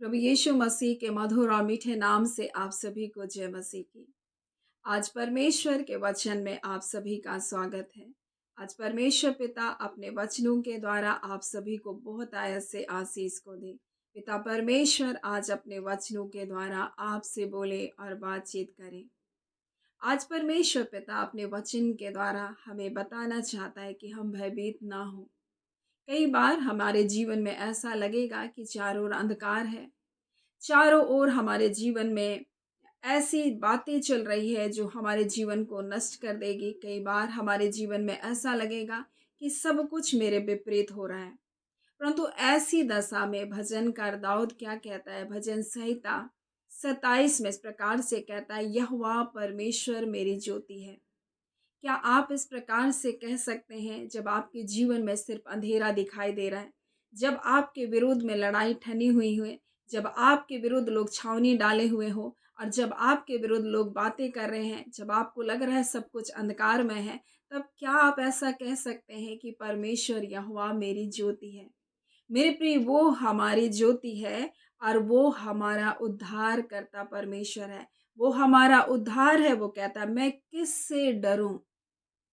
प्रभु यीशु मसीह के मधुर और मीठे नाम से आप सभी को जय मसीह की। आज परमेश्वर के वचन में आप सभी का स्वागत है। आज परमेश्वर पिता अपने वचनों के द्वारा आप सभी को बहुत आयत से आशीष को दे। पिता परमेश्वर आज अपने वचनों के द्वारा आपसे बोले और बातचीत करें। आज परमेश्वर पिता अपने वचन के द्वारा हमें बताना चाहता है कि हम भयभीत ना हो। कई बार हमारे जीवन में ऐसा लगेगा कि चारों ओर अंधकार है, चारों ओर हमारे जीवन में ऐसी बातें चल रही है जो हमारे जीवन को नष्ट कर देगी। कई बार हमारे जीवन में ऐसा लगेगा कि सब कुछ मेरे विपरीत हो रहा है, परंतु ऐसी दशा में भजनकार दाऊद क्या कहता है? भजन संहिता 27 में इस प्रकार से कहता है, यहोवा परमेश्वर मेरी ज्योति है। क्या आप इस प्रकार से कह सकते हैं जब आपके जीवन में सिर्फ अंधेरा दिखाई दे रहा है, जब आपके विरुद्ध में लड़ाई ठनी हुई है, जब आपके विरुद्ध लोग छावनी डाले हुए हो और जब आपके विरुद्ध लोग बातें कर रहे हैं, जब आपको लग रहा है सब कुछ अंधकार में है, तब क्या आप ऐसा कह सकते हैं कि परमेश्वर यहोवा मेरी ज्योति है? मेरे प्रिय, वो हमारी ज्योति है और वो हमारा उद्धार करता परमेश्वर है। वो हमारा उद्धार है। वो कहता है, मैं किससे डरूं?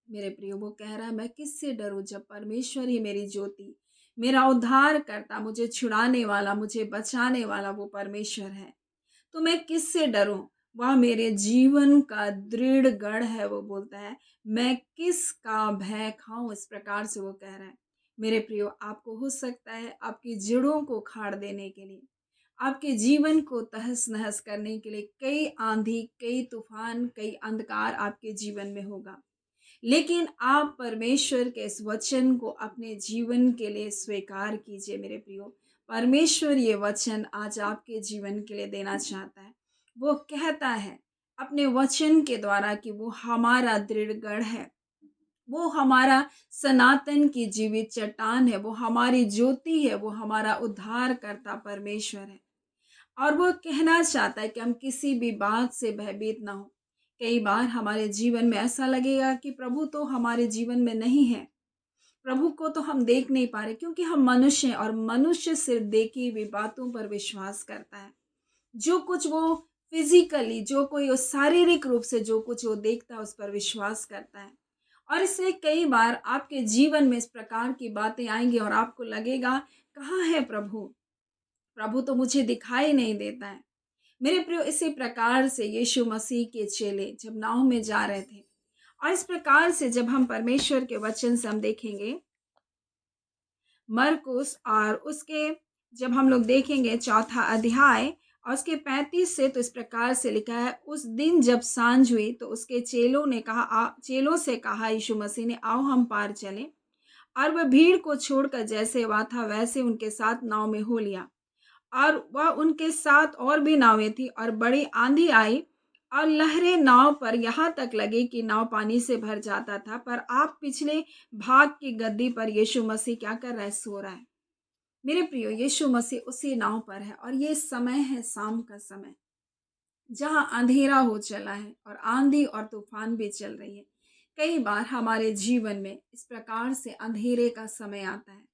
मेरे प्रियो, वो कह रहा है, मैं किससे डरूं जब परमेश्वर ही मेरी ज्योति, मेरा उद्धार करता, मुझे छुड़ाने वाला, मुझे बचाने वाला वो परमेश्वर है। तो मैं किससे डरूं? वह मेरे जीवन का दृढ़ गढ़ है। वो बोलता है, मैं किसका भय खाऊं? इस प्रकार से वो कह रहा है। मेरे प्रियो, आपको हो सकता है आपकी जड़ों को उखाड़ देने के लिए, आपके जीवन को तहस नहस करने के लिए कई आंधी, कई तूफान, कई अंधकार आपके जीवन में होगा, लेकिन आप परमेश्वर के इस वचन को अपने जीवन के लिए स्वीकार कीजिए। मेरे प्रियो, परमेश्वर ये वचन आज आपके जीवन के लिए देना चाहता है। वो कहता है अपने वचन के द्वारा कि वो हमारा दृढ़ गढ़ है, वो हमारा सनातन की जीवित चट्टान है, वो हमारी ज्योति है, वो हमारा उद्धार करता परमेश्वर है। और वो कहना चाहता है कि हम किसी भी बात से भयभीत ना हो। कई बार हमारे जीवन में ऐसा लगेगा कि प्रभु तो हमारे जीवन में नहीं है, प्रभु को तो हम देख नहीं पा रहे, क्योंकि हम मनुष्य हैं और मनुष्य सिर्फ देखी हुई बातों पर विश्वास करता है। जो कुछ वो फिजिकली, जो कोई वो शारीरिक रूप से जो कुछ वो देखता है, उस पर विश्वास करता है। और इसलिए कई बार आपके जीवन में इस प्रकार की बातें आएंगी और आपको लगेगा, कहाँ है प्रभु? प्रभु तो मुझे दिखाई नहीं देता है। मेरे प्रियो, इसी प्रकार से यीशु मसीह के चेले जब नाव में जा रहे थे, और इस प्रकार से जब हम परमेश्वर के वचन से हम देखेंगे मरकुस, और उसके जब हम लोग देखेंगे चौथा अध्याय और उसके 35 से, तो इस प्रकार से लिखा है, उस दिन जब सांझ हुई तो उसके चेलों से कहा यीशु मसीह ने, आओ हम पार चलें। और वह भीड़ को छोड़कर जैसे वह था वैसे उनके साथ नाव में हो लिया, और वह उनके साथ और भी नावें थी, और बड़ी आंधी आई और लहरें नाव पर यहाँ तक लगी कि नाव पानी से भर जाता था। पर आप पिछले भाग की गद्दी पर यीशु मसीह क्या कर रहा है? सो रहा है। मेरे प्रियो, यीशु मसीह उसी नाव पर है, और ये समय है शाम का समय, जहां अंधेरा हो चला है और आंधी और तूफान भी चल रही है। कई बार हमारे जीवन में इस प्रकार से अंधेरे का समय आता है,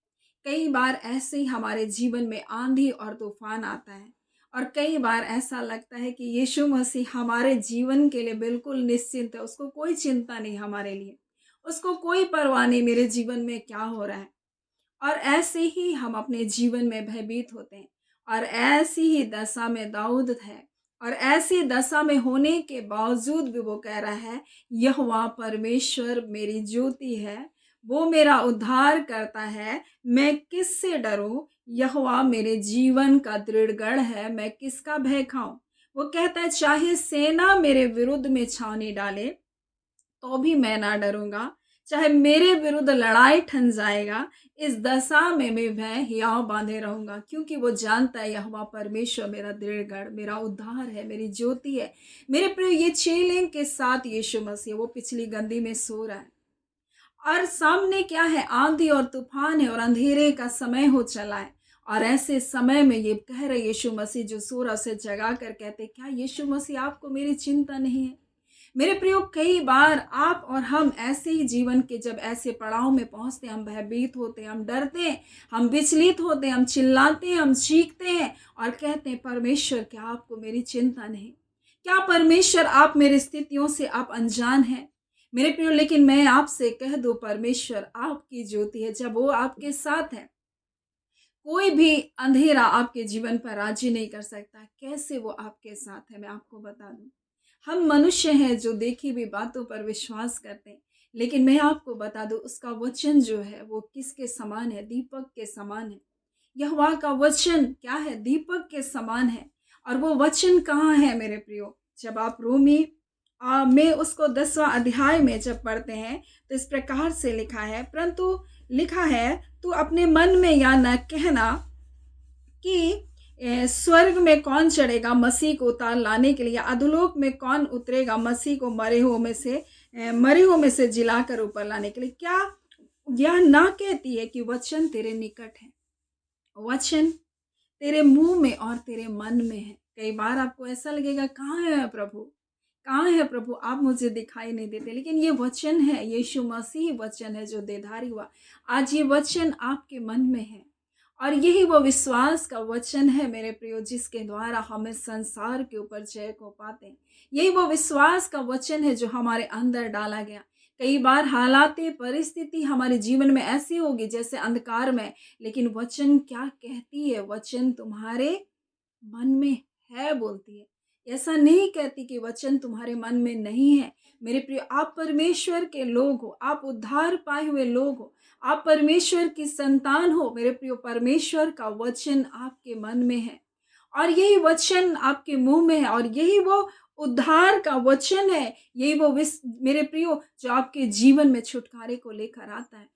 कई बार ऐसे ही हमारे जीवन में आंधी और तूफान आता है, और कई बार ऐसा लगता है कि यीशु मसीह हमारे जीवन के लिए बिल्कुल निश्चिंत है, उसको कोई चिंता नहीं हमारे लिए, उसको कोई परवाह नहीं मेरे जीवन में क्या हो रहा है। और ऐसे ही हम अपने जीवन में भयभीत होते हैं, और ऐसी ही दशा में दाऊद है, और ऐसी दशा में होने के बावजूद भी वो कह रहा है, यहोवा परमेश्वर मेरी ज्योति है, वो मेरा उद्धार करता है, मैं किससे डरूं? यहोवा मेरे जीवन का दृढ़ गढ़ है, मैं किसका भय खाऊं? वो कहता है, चाहे सेना मेरे विरुद्ध में छावनी डाले तो भी मैं ना डरूंगा, चाहे मेरे विरुद्ध लड़ाई ठन जाएगा, इस दशा में मैं हियाव बांधे रहूंगा, क्योंकि वो जानता है यहोवा परमेश्वर मेरा दृढ़ गढ़, मेरा उद्धार है, मेरी ज्योति है। मेरे प्रिय, ये चेलें के साथ यीशु मसीह वो पिछली गंदी में सो रहा है, और सामने क्या है? आंधी और तूफान है, और अंधेरे का समय हो चला है। और ऐसे समय में ये कह रहे यीशु मसीह जो सो रहा, उसे जगा कर कहते, क्या यीशु मसीह आपको मेरी चिंता नहीं है? मेरे प्रियो, कई बार आप और हम ऐसे ही जीवन के जब ऐसे पड़ाव में पहुँचते हैं, हम भयभीत होते हैं, हम डरते हैं, हम विचलित होते हैं, हम चिल्लाते हैं, हम चीखते हैं और कहते हैं, परमेश्वर क्या आपको मेरी चिंता नहीं? क्या परमेश्वर आप मेरी स्थितियों से आप अनजान हैं? मेरे प्रियो, लेकिन मैं आपसे कह दूँ, परमेश्वर आपकी ज्योति है। जब वो आपके साथ है, कोई भी अंधेरा आपके जीवन पर राजी नहीं कर सकता। कैसे वो आपके साथ है, मैं आपको बता दूँ। हम मनुष्य हैं जो देखी हुई बातों पर विश्वास करते हैं, लेकिन मैं आपको बता दूँ, उसका वचन जो है वो किसके समान है? दीपक के समान है। यहोवा का वचन क्या है? दीपक के समान है। और वो वचन कहाँ है मेरे प्रियो? जब आप रोमी में उसको 10वां अध्याय में जब पढ़ते हैं, तो इस प्रकार से लिखा है, परंतु लिखा है, तू अपने मन में या न कहना कि स्वर्ग में कौन चढ़ेगा मसीह को उतार लाने के लिए, अधोलोक में कौन उतरेगा मसीह को मरे हुओं में से जिलाकर ऊपर लाने के लिए। क्या यह ना कहती है कि वचन तेरे निकट है, वचन तेरे मुंह में और तेरे मन में है। कई बार आपको ऐसा लगेगा, कहाँ है प्रभु, कहाँ है प्रभु, आप मुझे दिखाई नहीं देते, लेकिन ये वचन है, यीशु मसीह वचन है जो देधारी हुआ। आज ये वचन आपके मन में है और यही वो विश्वास का वचन है मेरे प्रियो, जिसके द्वारा हमें संसार के ऊपर जय को पाते हैं। यही वो विश्वास का वचन है जो हमारे अंदर डाला गया। कई बार हालातें, परिस्थिति हमारे जीवन में ऐसी होगी जैसे अंधकार में, लेकिन वचन क्या कहती है? वचन तुम्हारे मन में है बोलती है। ऐसा नहीं कहती कि वचन तुम्हारे मन में नहीं है। मेरे प्रिय, आप परमेश्वर के लोग हो, आप उद्धार पाए हुए लोग हो, आप परमेश्वर की संतान हो। मेरे प्रिय, परमेश्वर का वचन आपके मन में है और यही वचन आपके मुंह में है और यही वो उद्धार का वचन है। यही वो मेरे प्रियो, जो आपके जीवन में छुटकारे को लेकर आता है।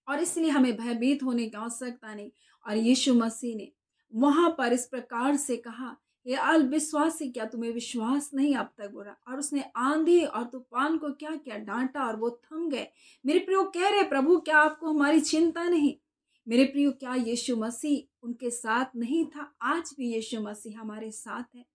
और इसलिए हमें भयभीत होने की आवश्यकता नहीं। और यीशु मसीह ने वहां पर इस प्रकार से कहा, ये अविश्वासी, क्या तुम्हें विश्वास नहीं अब तक बुरा? और उसने आंधी और तूफान को क्या किया? डांटा और वो थम गए। मेरे प्रियो, कह रहे, प्रभु क्या आपको हमारी चिंता नहीं? मेरे प्रियो, क्या यीशु मसीह उनके साथ नहीं था? आज भी यीशु मसीह हमारे साथ है।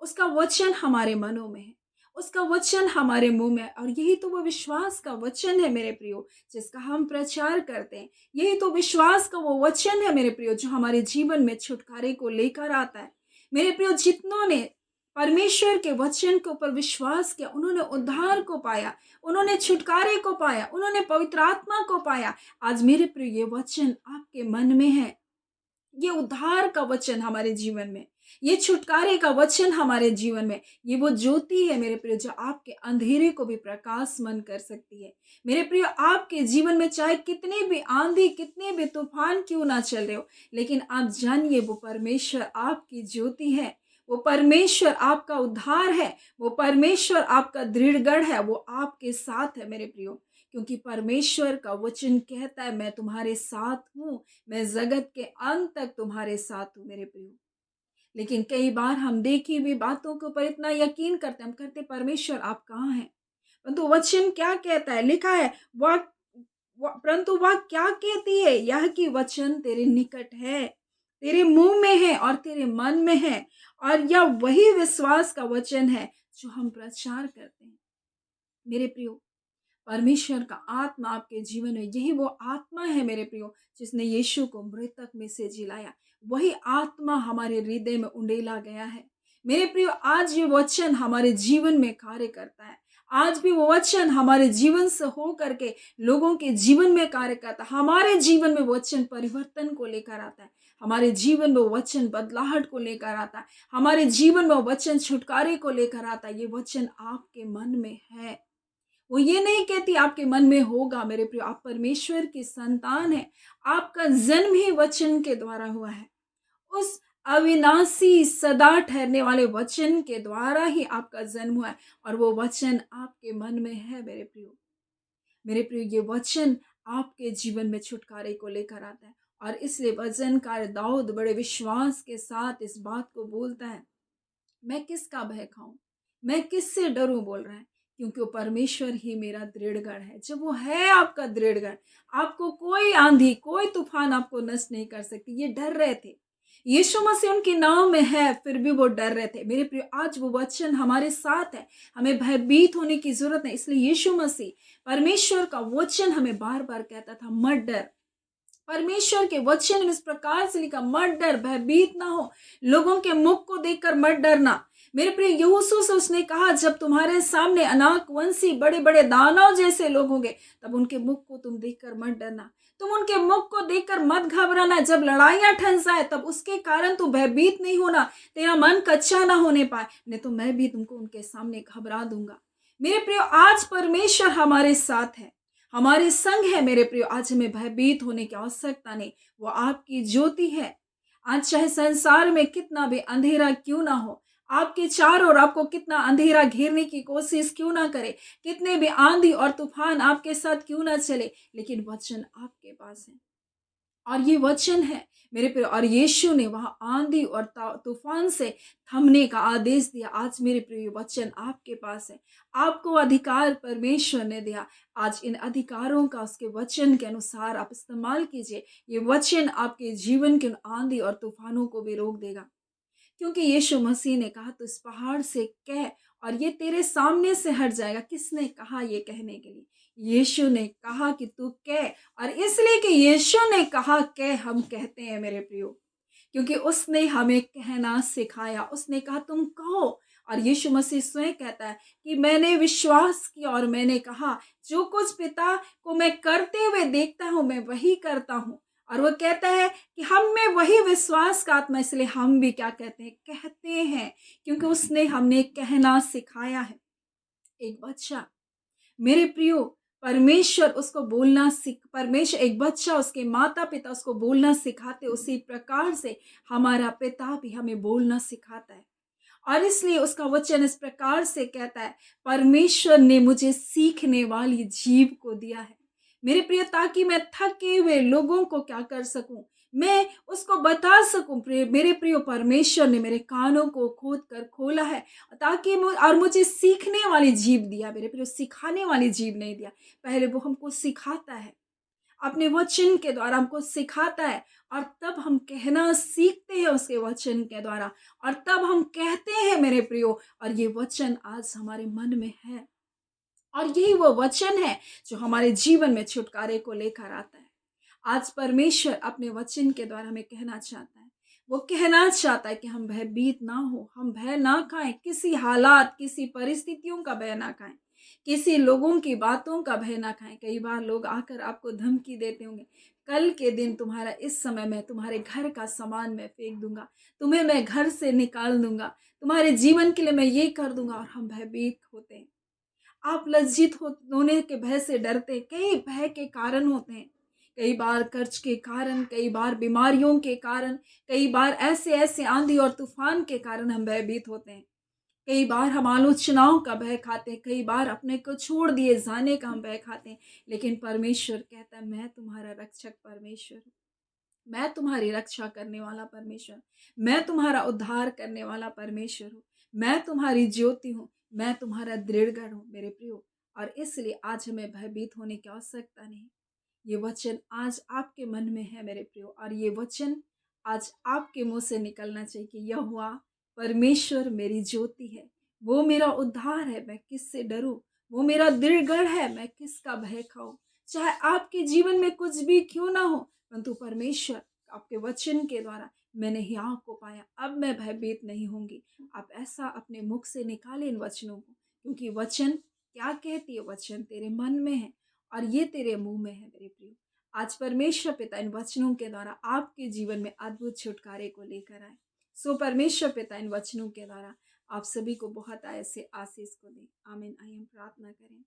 उसका वचन हमारे मनों में है, उसका वचन हमारे मुंह में है और यही तो वो विश्वास का वचन है मेरे प्रियो, जिसका हम प्रचार करते हैं। यही तो विश्वास का वो वचन है मेरे प्रियो, जो हमारे जीवन में छुटकारे को लेकर आता है। मेरे प्रियो, जितनों ने परमेश्वर के वचन के ऊपर विश्वास किया, उन्होंने उद्धार को पाया, उन्होंने छुटकारे को पाया, उन्होंने पवित्र आत्मा को पाया। आज मेरे प्रियो, ये वचन आपके मन में है। ये उद्धार का वचन हमारे जीवन में, ये छुटकारे का वचन हमारे जीवन में, ये वो ज्योति है मेरे प्रिय, जो आपके अंधेरे को भी प्रकाशमान कर सकती है। मेरे प्रिय, आपके जीवन में चाहे कितनी भी आंधी, कितने भी तूफान क्यों ना चल रहे हो, लेकिन आप जानिए वो परमेश्वर आपकी ज्योति है, वो परमेश्वर आपका उद्धार है, वो परमेश्वर आपका दृढ़गढ़ है, वो आपके साथ है मेरे प्रियो। क्योंकि परमेश्वर का वचन कहता है, मैं तुम्हारे साथ हूँ, मैं जगत के अंत तक तुम्हारे साथ हूँ मेरे प्रियो। लेकिन कई बार हम देखी हुई बातों के ऊपर इतना यकीन करते, हम कहते परमेश्वर आप कहाँ हैं? परंतु वचन क्या कहता है? लिखा है, वह परंतु वह क्या कहती है? यह कि वचन तेरे निकट है, तेरे मुंह में है और तेरे मन में है। और यह वही विश्वास का वचन है जो हम प्रचार करते हैं मेरे प्रियो। परमेश्वर का आत्मा आपके जीवन में, यही वो आत्मा है मेरे प्रियो, जिसने यीशु को मृतक में से जिलाया। वही आत्मा हमारे हृदय में उंडेला गया है मेरे प्रियो। आज ये वचन हमारे जीवन में कार्य करता है। आज भी वो वचन हमारे जीवन से हो करके लोगों के जीवन में कार्य करता है। हमारे जीवन में वचन परिवर्तन को लेकर आता है, हमारे जीवन में वचन बदलाहट को लेकर आता है, हमारे जीवन में वचन छुटकारे को लेकर आता है। ये वचन आपके मन में है। वो ये नहीं कहती आपके मन में होगा मेरे प्रिय, आप परमेश्वर की संतान है, आपका जन्म ही वचन के द्वारा हुआ है। उस अविनाशी सदा ठहरने वाले वचन के द्वारा ही आपका जन्म हुआ है और वो वचन आपके मन में है मेरे प्रियो। मेरे प्रियो, ये वचन आपके जीवन में छुटकारे को लेकर आता है और इसलिए वचनकार दाऊद बड़े विश्वास के साथ इस बात को बोलता है, मैं किसका भय खाऊं, मैं किससे डरूं, बोल रहा है, क्योंकि वो परमेश्वर ही मेरा दृढ़गढ़ है। जब वो है आपका दृढ़गढ़, आपको कोई आंधी, कोई तूफान आपको नष्ट नहीं कर सकती। ये डर रहे थे, यीशु मसीह उनके नाम में है, फिर भी वो डर रहे थे। मेरे प्रिय, आज वो वचन हमारे साथ है, हमें भयभीत होने की जरूरत नहीं। इसलिए यीशु मसीह, परमेश्वर का वचन हमें बार बार कहता था, मत डर। परमेश्वर के वचन में इस प्रकार से लिखा, मत डर, भयभीत ना हो, लोगों के मुख को देखकर मत डरना। मेरे प्रिय, यहोशू से उसने कहा, जब तुम्हारे सामने अनाकवंशी बड़े बड़े दानव जैसे लोग होंगे, तब उनके मुख को तुम देखकर मत डरना, तुम उनके मुख को देखकर मत घबराना। जब लड़ाइयां ठंसाए, तब उसके कारण तू भयभीत नहीं होना, तेरा मन कच्चा ना होने पाए, नहीं तो मैं भी तुमको उनके सामने घबरा दूंगा। मेरे प्रियो, आज परमेश्वर हमारे साथ है, हमारे संग है। मेरे प्रियो, आज हमें भयभीत होने की आवश्यकता नहीं, वो आपकी ज्योति है। आज चाहे संसार में कितना भी अंधेरा क्यों ना हो, आपके चारों ओर आपको कितना अंधेरा घेरने की कोशिश क्यों ना करे, कितने भी आंधी और तूफान आपके साथ क्यों ना चले, लेकिन वचन आपके पास है। और ये वचन है मेरे प्रिय, और यीशु ने वहां आंधी और तूफान से थमने का आदेश दिया। आज मेरे प्रिय, वचन आपके पास है, आपको अधिकार परमेश्वर ने दिया। आज इन अधिकारों का उसके वचन के अनुसार आप इस्तेमाल कीजिए। ये वचन आपके जीवन के उन आंधी और तूफानों को भी रोक देगा, क्योंकि यीशु मसीह ने कहा, तो इस पहाड़ से कह और ये तेरे सामने से हट जाएगा। किसने कहा ये कहने के लिए? यीशु ने कहा कि तू कह, और इसलिए कि यीशु ने कहा कह, हम कहते हैं मेरे प्रियो, क्योंकि उसने हमें कहना सिखाया। उसने कहा तुम कहो, और यीशु मसीह स्वयं कहता है कि मैंने विश्वास किया और मैंने कहा, जो कुछ पिता को मैं करते हुए देखता हूं, मैं वही करता हूं। और वो कहता है कि हम में वही विश्वास का आत्मा, इसलिए हम भी क्या कहते हैं? कहते हैं, क्योंकि उसने हमने कहना सिखाया है। एक बच्चा, मेरे प्रियो, परमेश्वर उसको बोलना सीख परमेश्वर एक बच्चा, उसके माता पिता उसको बोलना सिखाते, उसी प्रकार से हमारा पिता भी हमें बोलना सिखाता है। और इसलिए उसका वचन इस प्रकार से कहता है, परमेश्वर ने मुझे सीखने वाली जीभ को दिया है मेरे प्रिय, ताकि मैं थके हुए लोगों को क्या कर सकूं, मैं उसको बता सकूं। मेरे प्रियो, परमेश्वर ने मेरे कानों को खोद कर खोला है, ताकि और मुझे सीखने वाली जीभ दिया मेरे प्रियो, सिखाने वाली जीभ नहीं दिया। पहले वो हमको सिखाता है, अपने वचन के द्वारा हमको सिखाता है, और तब हम कहना सीखते हैं उसके वचन के द्वारा, और तब हम कहते हैं मेरे प्रियो। और ये वचन आज हमारे मन में है, और यही वो वचन है जो हमारे जीवन में छुटकारे को लेकर आता है। आज परमेश्वर अपने वचन के द्वारा हमें कहना चाहता है, वो कहना चाहता है कि हम भयभीत ना हो, हम भय ना खाएं, किसी हालात, किसी परिस्थितियों का भय ना खाएं, किसी लोगों की बातों का भय ना खाएं। कई बार लोग आकर आपको धमकी देते होंगे, कल के दिन तुम्हारा इस समय में तुम्हारे घर का सामान मैं फेंक दूंगा, तुम्हें मैं घर से निकाल दूंगा, तुम्हारे जीवन के लिए मैं ये कर दूंगा, और हम भयभीत होते हैं। आप लज्जित होने के भय से डरते हैं। कई भय के कारण होते हैं, कई बार कर्ज के कारण, कई बार बीमारियों के कारण, कई बार ऐसे ऐसे आंधी और तूफान के कारण हम भयभीत होते हैं। कई बार हम आलोचनाओं का भय खाते हैं, कई बार अपने को छोड़ दिए जाने का हम भय खाते हैं। लेकिन परमेश्वर कहता है, मैं तुम्हारा रक्षक परमेश्वर हूँ, मैं तुम्हारी रक्षा करने वाला परमेश्वर, मैं तुम्हारा उद्धार करने वाला परमेश्वर हूँ, मैं तुम्हारी ज्योति हूँ, मैं तुम्हारा दृढ़गढ़ हूँ मेरे प्रियो। और इसलिए आज हमें भयभीत होने की आवश्यकता नहीं। ये वचन आज आपके मन में है मेरे प्रियो, और ये वचन आज आपके मुंह से निकलना चाहिए कि यहोवा परमेश्वर मेरी ज्योति है, वो मेरा उद्धार है, मैं किससे डरूं, वो मेरा दृढ़गढ़ है, मैं किसका भय खाऊं। चाहे आपके जीवन में कुछ भी क्यों ना हो, परंतु परमेश्वर आपके वचन के द्वारा मैंने यहाँ को पाया, अब मैं भयभीत नहीं होंगी। आप ऐसा अपने मुख से निकालें इन वचनों को, क्योंकि वचन क्या कहती है? वचन तेरे मन में है और ये तेरे मुंह में है मेरे प्रियो। आज परमेश्वर पिता इन वचनों के द्वारा आपके जीवन में अद्भुत छुटकारे को लेकर आए। सो परमेश्वर पिता इन वचनों के द्वारा आप सभी को बहुत ऐसे आशीष को दे। आमीन। आइए हम प्रार्थना करें।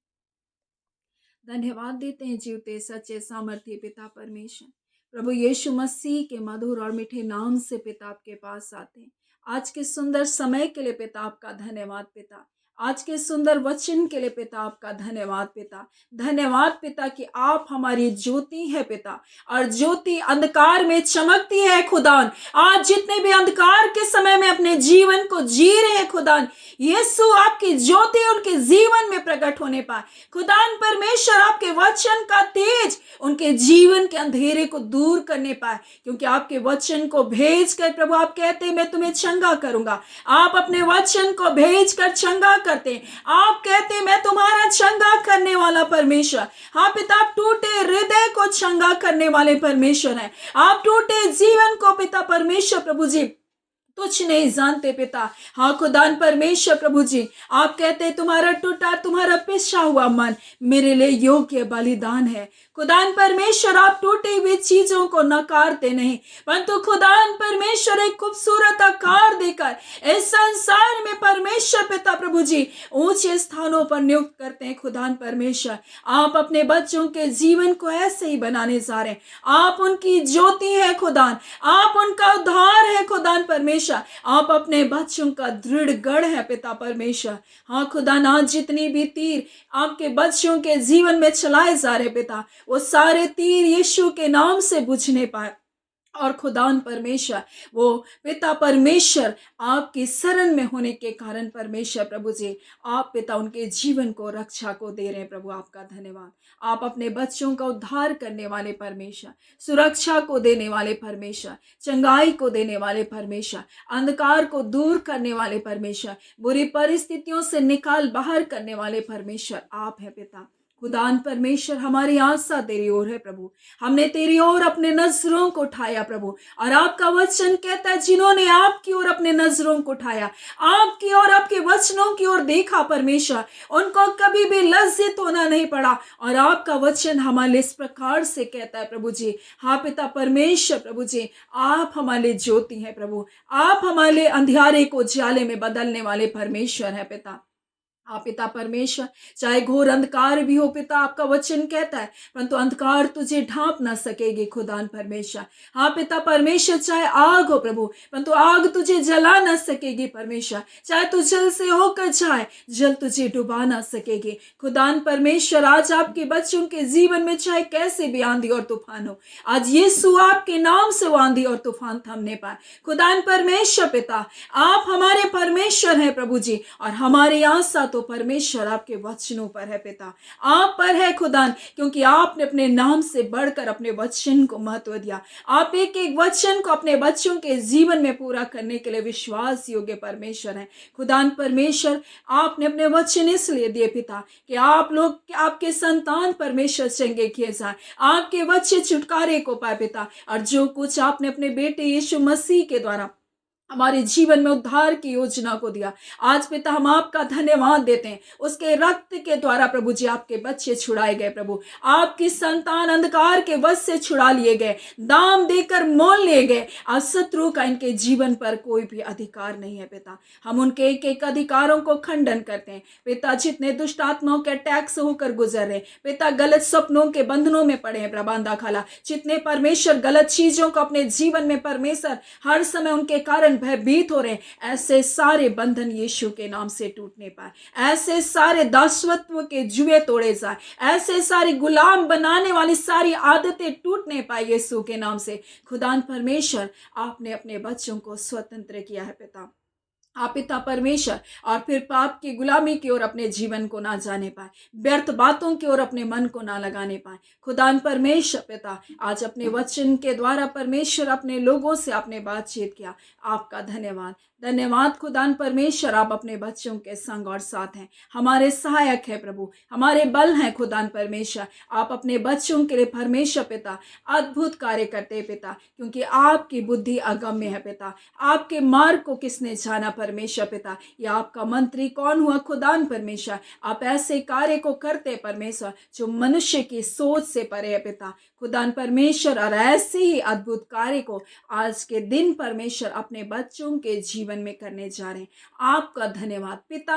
धन्यवाद देते हैं जीवते सच्चे सामर्थ्य पिता परमेश्वर, प्रभु यीशु मसीह के मधुर और मीठे नाम से पिता आपके पास आते हैं। आज के सुंदर समय के लिए पिता आपका धन्यवाद पिता। आज के सुंदर वचन के लिए पिता आपका धन्यवाद पिता। धन्यवाद पिता कि आप हमारी ज्योति है पिता, और ज्योति अंधकार में चमकती है खुदान। आज जितने भी अंधकार के समय में अपने जीवन को जी रहे हैं खुदान, यीशु आपकी ज्योति उनके जीवन में प्रकट होने पाए। खुदान परमेश्वर आपके वचन का तेज उनके जीवन के अंधेरे को दूर करने पाए, क्योंकि आपके वचन को भेज कर प्रभु आप कहते हैं मैं तुम्हें चंगा करूंगा। आप अपने वचन को भेज कर चंगा करते हैं। आप कहते हैं मैं तुम्हारा चंगा करने वाला परमेश्वर। हाँ पिता, आप टूटे हृदय को चंगा करने वाले परमेश्वर हैं। आप टूटे जीवन को पिता परमेश्वर प्रभु जी तुझ नहीं जानते पिता। हाँ खुदान परमेश्वर प्रभु जी, आप कहते तुम्हारा टूटा तुम्हारा पिसा हुआ मन मेरे लिए योग्य बलिदान है। खुदान परमेश्वर आप टूटी हुई चीजों को नकारते नहीं, परंतु खुदान परमेश्वर एक खूबसूरत आकार देकर इस संसार में परमेश्वर पिता प्रभु जी ऊंचे स्थानों पर नियुक्त करते हैं। खुदान परमेश्वर आप अपने बच्चों के जीवन को ऐसे ही बनाने जा रहे हैं। आप उनकी ज्योति है खुदान, आप उनका उद्धार है खुदान परमेश्वर, आप अपने बच्चों का दृढ़ गढ़ है पिता परमेश्वर। हाँ खुदा, आज जितनी भी तीर आपके बच्चों के जीवन में चलाए जा रहे पिता, वो सारे तीर यीशु के नाम से बुझने पाए। और खुदान परमेश्वर वो पिता परमेश्वर आपकी शरण में होने के कारण परमेश्वर प्रभु जी आप पिता उनके जीवन को रक्षा को दे रहे हैं। प्रभु आपका धन्यवाद। आप अपने बच्चों का उद्धार करने वाले परमेश्वर, सुरक्षा को देने वाले परमेश्वर, चंगाई को देने वाले परमेश्वर, अंधकार को दूर करने वाले परमेश्वर, बुरी परिस्थितियों से निकाल बाहर करने वाले परमेश्वर आप हैं पिता। खुदान परमेश्वर हमारी आशा तेरी ओर है प्रभु। हमने तेरी ओर अपने नजरों को उठाया प्रभु, और आपका वचन कहता है जिन्होंने आपकी ओर अपने नजरों को उठाया, आपकी ओर आपके वचनों की ओर देखा परमेश्वर, उनको कभी भी लज्जित होना नहीं पड़ा। और आपका वचन हमारे इस प्रकार से कहता है प्रभु जी, हाँ पिता परमेश्वर प्रभु जी आप हमारे ज्योति हैं प्रभु, आप हमारे अंधियारे को उजाले में बदलने वाले परमेश्वर है पिता। आप पिता परमेश्वर चाहे घोर अंधकार भी हो पिता, आपका वचन कहता है परंतु अंधकार तुझे ढांप ना सकेगी खुदान परमेश्वर। हाँ पिता परमेश्वर चाहे आग हो प्रभु, परंतु आग तुझे जला ना सकेगी परमेश्वर। चाहे तू जल से होकर जाए, जल तुझे डुबा ना सकेगी खुदान परमेश्वर। आज आपके बच्चों के जीवन में चाहे कैसे भी आंधी और तूफान हो, आज यीशु आपके नाम से वो आंधी और तूफान थमने पाए खुदान परमेश्वर। पिता आप हमारे परमेश्वर हैं प्रभु जी, और हमारी आशा तो परमेश्वर आपके वचनों पर है पिता, आप पर है खुदान, क्योंकि आपने अपने नाम से बढ़कर अपने वचन को महत्व दिया। आप एक एक वचन को अपने बच्चों के जीवन में पूरा करने के लिए विश्वास योग्य परमेश्वर हैं खुदान परमेश्वर। आपने अपने वचन इसलिए दिए पिता कि आप लोग आपके संतान परमेश्वर चंगे किए जाए, आपके बच्चे छुटकारे को पाए पिता। और जो कुछ आपने अपने बेटे यीशु मसीह के द्वारा हमारे जीवन में उद्धार की योजना को दिया, आज पिता हम आपका धन्यवाद देते हैं। उसके रक्त के द्वारा प्रभु जी आपके बच्चे छुड़ाए गए प्रभु, आपकी संतान अंधकार के वश से छुड़ा लिए गए, दाम देकर मोल लिए गए। आज शत्रु का इनके जीवन पर कोई भी अधिकार नहीं है पिता। हम उनके एक एक अधिकारों को खंडन करते हैं पिता। जितने दुष्ट आत्माओं के अटैक से होकर गुजर रहे पिता, गलत सपनों के बंधनों में पड़े हैं प्रबंधा खाला, जितने परमेश्वर गलत चीजों को अपने जीवन में परमेश्वर हर समय उनके कारण भयभीत हो रहे हैं, ऐसे सारे बंधन यीशु के नाम से टूटने पाए। ऐसे सारे दासत्व के जुए तोड़े जाए, ऐसे सारी गुलाम बनाने वाली सारी आदतें टूटने पाए यीशु के नाम से। खुदान परमेश्वर आपने अपने बच्चों को स्वतंत्र किया है पिता। आप पिता परमेश्वर और फिर पाप की गुलामी की ओर अपने जीवन को ना जाने पाए, व्यर्थ बातों की ओर अपने मन को ना लगाने पाए। खुदान परमेश्वर पिता आज अपने वचन के द्वारा परमेश्वर अपने लोगों से आपने बातचीत किया, आपका धन्यवाद। धन्यवाद खुदान परमेश्वर, आप अपने बच्चों के संग और साथ हैं, हमारे सहायक है प्रभु, हमारे बल हैं खुदान परमेश्वर। आप अपने बच्चों के लिए परमेश्वर पिता अद्भुत कार्य करते हैं पिता, क्योंकि आपकी बुद्धि अगम्य है पिता। आपके मार्ग को किसने जाना परमेश्वर पिता, या आपका मंत्री कौन हुआ खुदान परमेश्वर। आप ऐसे कार्य को करते परमेश्वर जो मनुष्य की सोच से परे है पिता खुदान परमेश्वर, और ऐसे ही अद्भुत कार्य को आज के दिन परमेश्वर अपने बच्चों के जीवन में करने जा रहे हैं। आपका धन्यवाद पिता।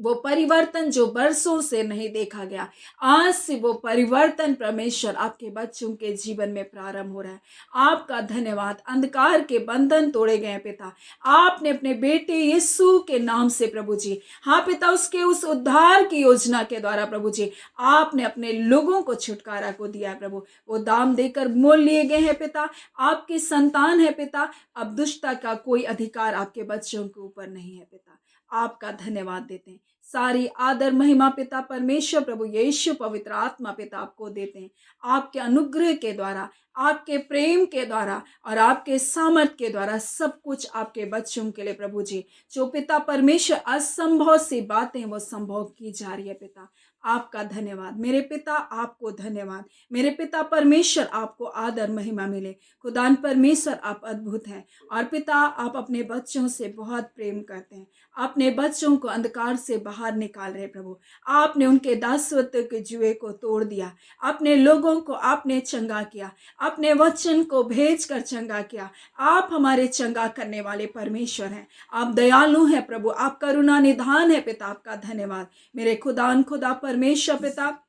वो परिवर्तन जो बरसों से नहीं देखा गया, आज से वो परिवर्तन परमेश्वर आपके बच्चों के जीवन में प्रारंभ हो रहा है। आपका धन्यवाद। अंधकार के बंधन तोड़े गए पिता। आपने अपने बेटे यीशु के नाम से प्रभु जी, हाँ पिता, उसके उस उद्धार की योजना के द्वारा प्रभु जी, आपने अपने लोगों को छुटकारा को दिया है प्रभु। वो दाम देकर मोल लिए गए हैं पिता। आपकी संतान है पिता। अब दुष्टता का कोई अधिकार आपके बच्चों के ऊपर नहीं है पिता। आपका धन्यवाद देते हैं। सारी आदर महिमा पिता परमेश्वर प्रभु यीशु पवित्र आत्मा पिता आपको देते हैं। आपके अनुग्रह के द्वारा, आपके प्रेम के द्वारा और आपके सामर्थ के द्वारा सब कुछ आपके बच्चों के लिए प्रभु जी, जो पिता परमेश्वर असंभव सी बातें वो संभव की जा रही है पिता। आपका धन्यवाद मेरे पिता, आपको धन्यवाद मेरे पिता परमेश्वर, आपको आदर महिमा मिले। खुदान परमेश्वर आप अद्भुत हैं और पिता आप अपने बच्चों से बहुत प्रेम करते हैं। अपने बच्चों को अंधकार से बाहर निकाल रहे प्रभु। आपने उनके दासत्व के जुए को तोड़ दिया। अपने लोगों को आपने चंगा किया। अपने वचन को भेज कर चंगा किया। आप हमारे चंगा करने वाले परमेश्वर हैं। आप दयालु हैं प्रभु। आप करुणा निधान है पिता। आपका धन्यवाद मेरे खुदान खुदा परमेश्वर पिता।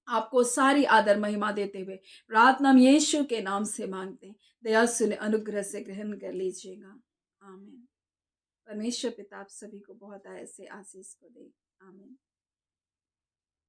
आपको सारी आदर महिमा देते हुए प्रार्थना हम यीशु के नाम से मांगते हैं। दया सुने अनुग्रह से ग्रहण कर लीजिएगा। आमीन। परमेश्वर पिता आप सभी को बहुत ऐसे आशीष को दे। आमीन।